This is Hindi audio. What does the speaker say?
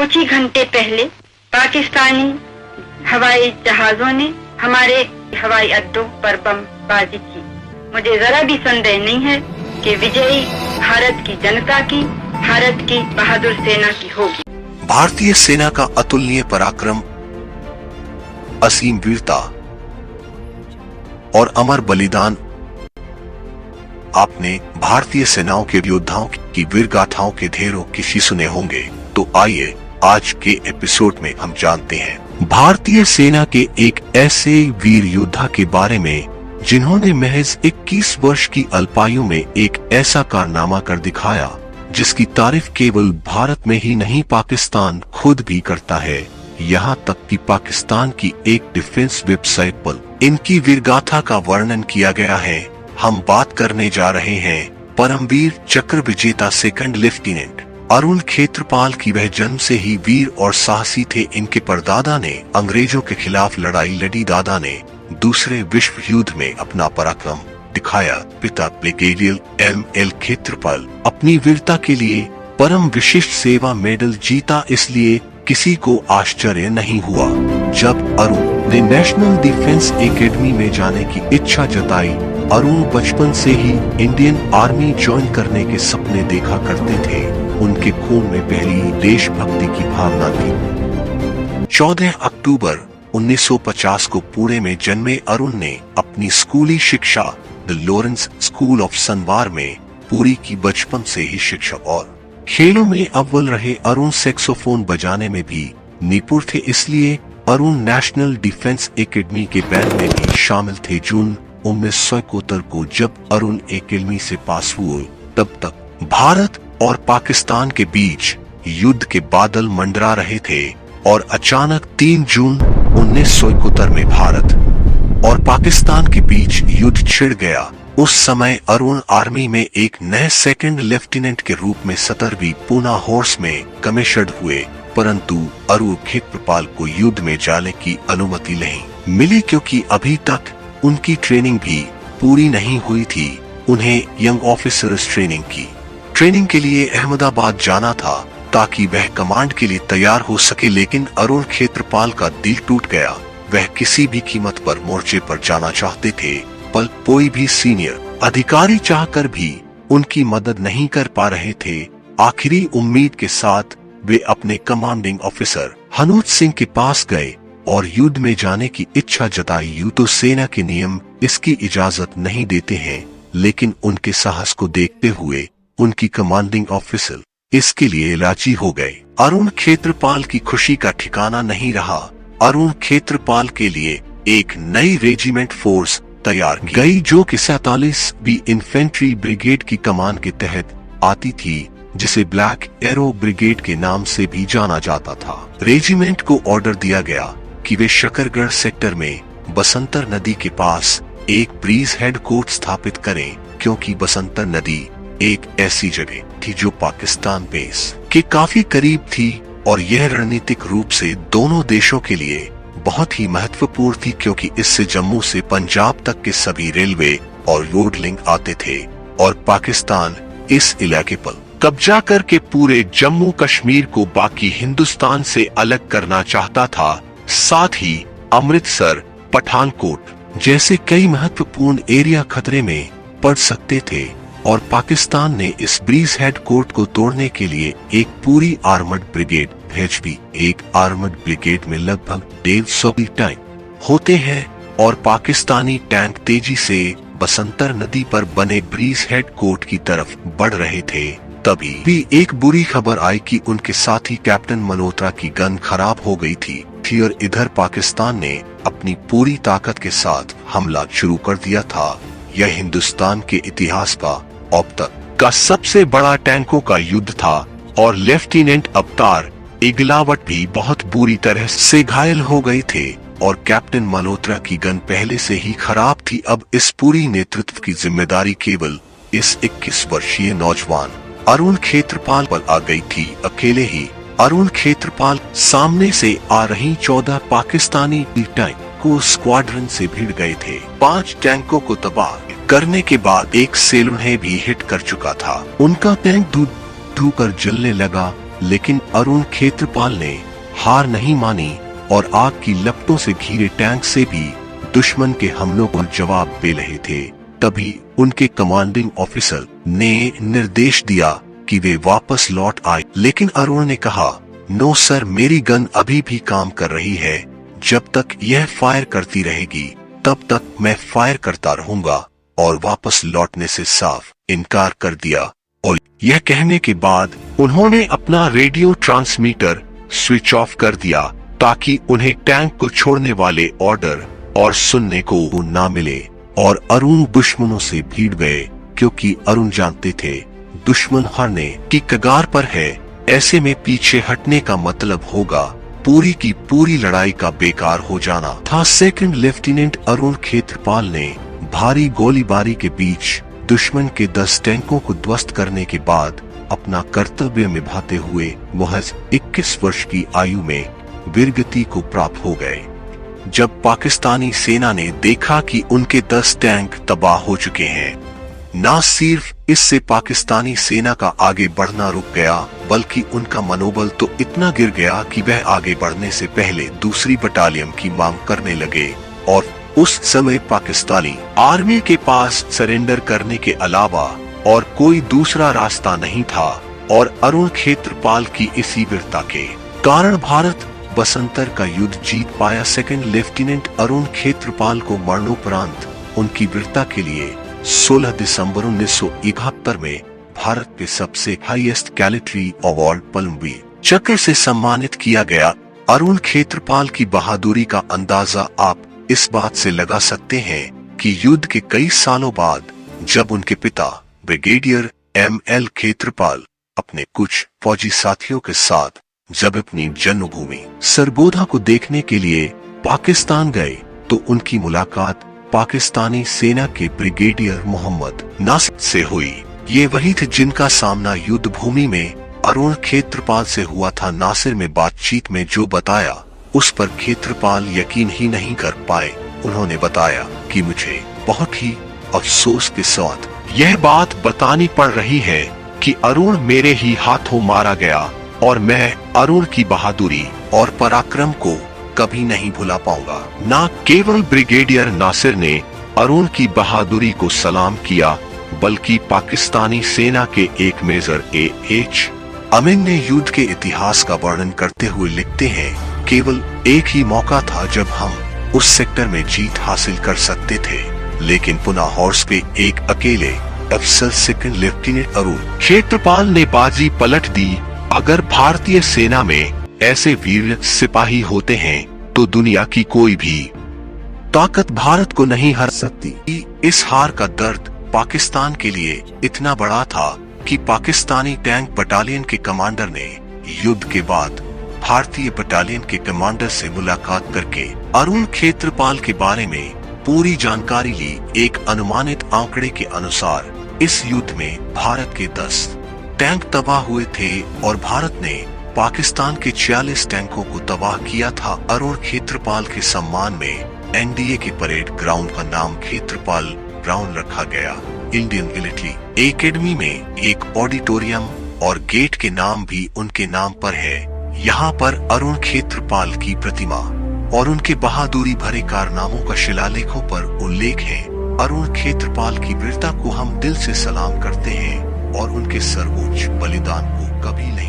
कुछ ही घंटे पहले पाकिस्तानी हवाई जहाजों ने हमारे हवाई अड्डों पर बमबारी की। मुझे जरा भी संदेह नहीं है कि विजयी भारत की जनता की, भारत की बहादुर सेना की होगी। भारतीय सेना का अतुलनीय पराक्रम, असीम वीरता और अमर बलिदान। आपने भारतीय सेनाओं के योद्धाओं की वीर गाथाओं के ढेरों किसी सुने होंगे, तो आइए आज के एपिसोड में हम जानते हैं भारतीय सेना के एक ऐसे वीर योद्धा के बारे में जिन्होंने महज 21 वर्ष की अल्पायु में एक ऐसा कारनामा कर दिखाया जिसकी तारीफ केवल भारत में ही नहीं पाकिस्तान खुद भी करता है। यहाँ तक कि पाकिस्तान की एक डिफेंस वेबसाइट पर इनकी वीरगाथा का वर्णन किया गया है। हम बात करने जा रहे हैं परमवीर चक्र विजेता सेकंड लेफ्टिनेंट अरुण खेत्रपाल की। वह जन्म से ही वीर और साहसी थे। इनके परदादा ने अंग्रेजों के खिलाफ लड़ाई लड़ी, दादा ने दूसरे विश्व युद्ध में अपना पराक्रम दिखाया। पिता ब्रिगेडियर M.L. खेत्रपाल अपनी वीरता के लिए परम विशिष्ट सेवा मेडल जीता, इसलिए किसी को आश्चर्य नहीं हुआ जब अरुण ने नेशनल डिफेंस एकेडमी में जाने की इच्छा जताई। अरुण बचपन से ही इंडियन आर्मी ज्वाइन करने के सपने देखा करते थे। उनके खून में पहली ही देशभक्ति की भावना थी। 14 अक्टूबर 1950 को पुणे में जन्मे अरुण ने अपनी स्कूली शिक्षा the Lawrence school of Senuwar में पूरी की। बचपन से ही शिक्षा और खेलों में अव्वल रहे अरुण सैक्सोफोन बजाने में भी निपुण थे, इसलिए अरुण नेशनल डिफेंस एकेडमी के बैंड में भी शामिल थे। जून 1971 को जब अरुण एकेडमी से पास हुए, तब तक भारत और पाकिस्तान के बीच युद्ध के बादल मंडरा रहे थे और अचानक 3 जून 1971 में भारत और पाकिस्तान के बीच युद्ध छिड़ गया। उस समय अरुण आर्मी में एक नए सेकंड लेफ्टिनेंट के रूप में 17वीं पूना हॉर्स में कमीशन्ड हुए, परंतु अरुण खेत्रपाल को युद्ध में जाने की अनुमति नहीं मिली क्योंकि अभी तक उनकी ट्रेनिंग भी पूरी नहीं हुई थी। उन्हें यंग ऑफिसर्स ट्रेनिंग के लिए अहमदाबाद जाना था ताकि वह कमांड के लिए तैयार हो सके, लेकिन अरुण खेत्रपाल का दिल टूट गया। वह किसी भी कीमत पर मोर्चे पर जाना चाहते थे, पर कोई भी सीनियर अधिकारी चाहकर भी उनकी मदद नहीं कर पा रहे थे। आखिरी उम्मीद के साथ वे अपने कमांडिंग ऑफिसर हनूज सिंह के पास गए और युद्ध में जाने की इच्छा जताई। यूं तो सेना के नियम इसकी इजाजत नहीं देते हैं, लेकिन उनके साहस को देखते हुए उनकी कमांडिंग ऑफिसर इसके लिए राजी हो गए। अरुण खेत्रपाल की खुशी का ठिकाना नहीं रहा। अरुण खेत्रपाल के लिए एक नई रेजिमेंट फोर्स तैयार की गई जो कि 47वीं इन्फेंट्री ब्रिगेड की कमान के तहत आती थी, जिसे ब्लैक एरो ब्रिगेड के नाम से भी जाना जाता था। रेजिमेंट को ऑर्डर दिया गया कि वे शकरगढ़ सेक्टर में बसंतर नदी के पास एक ब्रीज हेड कोर्ट स्थापित करें, क्योंकि बसंतर नदी एक ऐसी जगह थी जो पाकिस्तान बेस के काफी करीब थी और यह रणनीतिक रूप से दोनों देशों के लिए बहुत ही महत्वपूर्ण थी, क्योंकि इससे जम्मू से पंजाब तक के सभी रेलवे और रोड लिंक आते थे और पाकिस्तान इस इलाके पर कब्जा करके पूरे जम्मू कश्मीर को बाकी हिंदुस्तान से अलग करना चाहता था। साथ ही अमृतसर, पठानकोट जैसे कई महत्वपूर्ण एरिया खतरे में पड़ सकते थे और पाकिस्तान ने इस ब्रीज हेड कोर्ट को तोड़ने के लिए एक पूरी आर्मर्ड ब्रिगेड भेजी। एक आर्मर्ड ब्रिगेड में लगभग 150 टैंक होते हैं और पाकिस्तानी टैंक तेजी से बसंतर नदी पर बने ब्रीज हेड कोर्ट की तरफ बढ़ रहे थे। तभी भी एक बुरी खबर आई कि उनके साथी कैप्टन मल्होत्रा की गन खराब हो गई थी और इधर पाकिस्तान ने अपनी पूरी ताकत के साथ हमला शुरू कर दिया था। यह हिंदुस्तान के इतिहास का अब तक का सबसे बड़ा टैंकों का युद्ध था और लेफ्टिनेंट अवतार इगलावट भी बहुत बुरी तरह से घायल हो गए थे और कैप्टन मल्होत्रा की गन पहले से ही खराब थी। अब इस पूरी नेतृत्व की जिम्मेदारी केवल इस 21 वर्षीय नौजवान अरुण खेत्रपाल पर आ गई थी। अकेले ही अरुण खेत्रपाल सामने से आ रही 14 पाकिस्तानी टैंक को स्क्वाड्रन से भिड़ गए थे। 5 टैंकों को तबाह करने के बाद एक सेल उन्हें भी हिट कर चुका था। उनका टैंक धू कर जलने लगा, लेकिन अरुण खेत्रपाल ने हार नहीं मानी और आग की लपटों से घिरे टैंक से भी दुश्मन के हमलों को जवाब दे रहे थे। तभी उनके कमांडिंग ऑफिसर ने निर्देश दिया कि वे वापस लौट आए, लेकिन अरुण ने कहा, नो सर, मेरी गन अभी भी काम कर रही है। जब तक यह फायर करती रहेगी तब तक मैं फायर करता रहूंगा, और वापस लौटने से साफ इनकार कर दिया। और यह कहने के बाद उन्होंने अपना रेडियो ट्रांसमीटर स्विच ऑफ कर दिया ताकि उन्हें टैंक को छोड़ने वाले ऑर्डर और सुनने को ना मिले। और अरुण दुश्मनों से भीड़ गए, क्योंकि अरुण जानते थे दुश्मन हारने की कगार पर है। ऐसे में पीछे हटने का मतलब होगा पूरी की पूरी लड़ाई का बेकार हो जाना था। सेकंड लेफ्टिनेंट अरुण खेत्रपाल ने भारी गोलीबारी के बीच दुश्मन के 10 टैंकों को ध्वस्त करने के बाद अपना कर्तव्य निभाते हुए महज 21 वर्ष की आयु में वीरगति को प्राप्त हो गए। जब पाकिस्तानी सेना ने देखा कि उनके 10 टैंक तबाह हो चुके हैं, न सिर्फ इससे पाकिस्तानी सेना का आगे बढ़ना रुक गया, बल्कि उनका मनोबल तो इतना गिर गया कि वह आगे बढ़ने से पहले दूसरी बटालियन की मांग करने लगे। और उस समय पाकिस्तानी आर्मी के पास सरेंडर करने के अलावा और कोई दूसरा रास्ता नहीं था। और अरुण खेत्रपाल की इसी वीरता के कारण भारत बसंतर का युद्ध जीत पाया। सेकंड लेफ्टिनेंट अरुण खेत्रपाल को मरणोपरांत उनकी वीरता के लिए 16 दिसंबर 1971 में भारत के सबसे हाईएस्ट कैलेटरी अवार्ड परमवीर चक्र से सम्मानित किया गया। अरुण खेत्रपाल की बहादुरी का अंदाजा आप इस बात से लगा सकते हैं कि युद्ध के कई सालों बाद जब उनके पिता ब्रिगेडियर ML खेत्रपाल अपने कुछ फौजी साथियों के साथ जब अपनी जन्मभूमि सरबोधा को देखने के लिए पाकिस्तान गए, तो उनकी मुलाकात पाकिस्तानी सेना के ब्रिगेडियर मोहम्मद नासिर से हुई। ये वही थे जिनका सामना युद्ध भूमि में अरुण खेत्रपाल से हुआ था। नासिर में बातचीत में जो बताया उस पर खेत्रपाल यकीन ही नहीं कर पाए। उन्होंने बताया कि मुझे बहुत ही अफसोस के साथ यह बात बतानी पड़ रही है कि अरुण मेरे ही हाथों मारा गया, और मैं अरुण की बहादुरी और पराक्रम को कभी नहीं भुला पाऊंगा। न केवल ब्रिगेडियर नासिर ने अरुण की बहादुरी को सलाम किया, बल्कि पाकिस्तानी सेना के एक मेजर AH अमीन ने युद्ध के इतिहास का वर्णन करते हुए लिखते हैं, केवल एक ही मौका था जब हम उस सेक्टर में जीत हासिल कर सकते थे, लेकिन पुनः हॉर्स के एक अकेले अफसर सेकंड लेफ्टिनेंट अरुण खेत्रपाल ने बाजी पलट दी। अगर भारतीय सेना में ऐसे वीर सिपाही होते हैं तो दुनिया की कोई भी ताकत भारत को नहीं हरा सकती। इस हार का दर्द पाकिस्तान के लिए इतना बड़ा था कि पाकिस्तानी टैंक बटालियन के कमांडर ने युद्ध के बाद भारतीय बटालियन के कमांडर से मुलाकात करके अरुण खेत्रपाल के बारे में पूरी जानकारी ली। एक अनुमानित आंकड़े के अनुसार इस युद्ध में भारत के 10 टैंक तबाह हुए थे और भारत ने पाकिस्तान के 46 टैंकों को तबाह किया था। अरुण खेत्रपाल के सम्मान में NDA के परेड ग्राउंड का नाम खेत्रपाल ग्राउंड रखा गया। इंडियन मिलिट्री एकेडमी में एक ऑडिटोरियम और गेट के नाम भी उनके नाम पर है। यहाँ पर अरुण खेत्रपाल की प्रतिमा और उनके बहादुरी भरे कारनामों का शिलालेखों पर उल्लेख है। अरुण खेत्रपाल की वीरता को हम दिल से सलाम करते हैं और उनके सर्वोच्च बलिदान को कभी नहीं